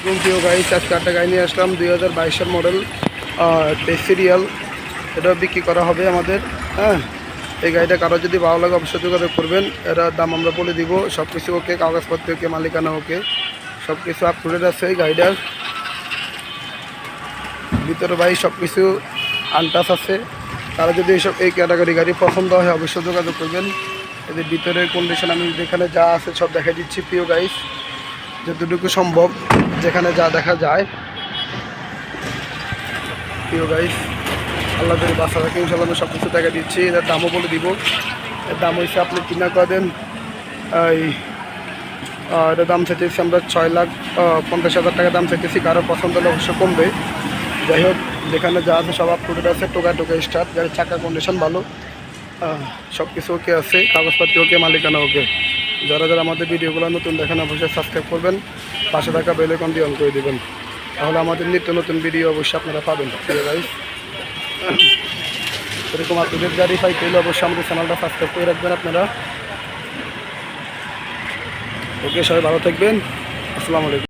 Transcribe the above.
প্রিয় গাইস, আজকে একটা গাড়ি নিয়ে আসলাম 2022-এর মডেল সিরিয়াল। এটা বিক্রি করা হবে আমাদের। হ্যাঁ, এই গাড়িটা কারো যদি ভালো লাগে অবশ্যই যোগাযোগ করবেন। এটার দাম আমরা বলে দিব। সব কিছু ওকে, কাগজপত্র ওকে, মালিকানা ওকে, সব কিছু আপ টু ডেট আছে। এই গাড়িটার ভিতরে ভাই সব কিছু আনটাচ আছে। কারো যদি এই ক্যাটাগরি গাড়ি পছন্দ হয় অবশ্যই যোগাযোগ করবেন। এদের ভিতরের কন্ডিশন আমি যেখানে যা আছে সব দেখা দিচ্ছি প্রিয় গাইস, যতটুকু সম্ভব যেখানে যা দেখা যায়। প্রিয় গাইস, আল্লাহ যদি বাসা থাকে ইনশাল্লাহ আমি সব কিছু দেখা দিচ্ছি। এটার দামও বলে দিব। এর দাম হয়েছে আপনি কিনা করেন এই এটার দাম চাইতেছি আমরা 6,50,000 টাকা দাম চাইতেছি। কারো পছন্দ হলে অবশ্যই কমবে। যাই হোক, যেখানে যা আছে সব আপ টু ডেট আছে। টোকা স্টার্ট, গাড়ির চাকার কন্ডিশন ভালো, সব কিছু ওকে আছে, কাগজপত্র ওকে, মালিকানা ওকে। যারা যারা আমাদের ভিডিওগুলো নতুন দেখেন অবশ্যই সাবস্ক্রাইব করবেন, পাশে থাকা বেল আইকনটি অন করে দেবেন, তাহলে আমাদের নিত্য নতুন ভিডিও অবশ্যই আপনারা পাবেন। গাইস, এরকম আপনাদের গাড়ি পাইতে হলে অবশ্যই আমাদের চ্যানেলটা সাবস্ক্রাইব করে রাখবেন আপনারা। ওকে, সবাই ভালো থাকবেন। আসসালামু আলাইকুম।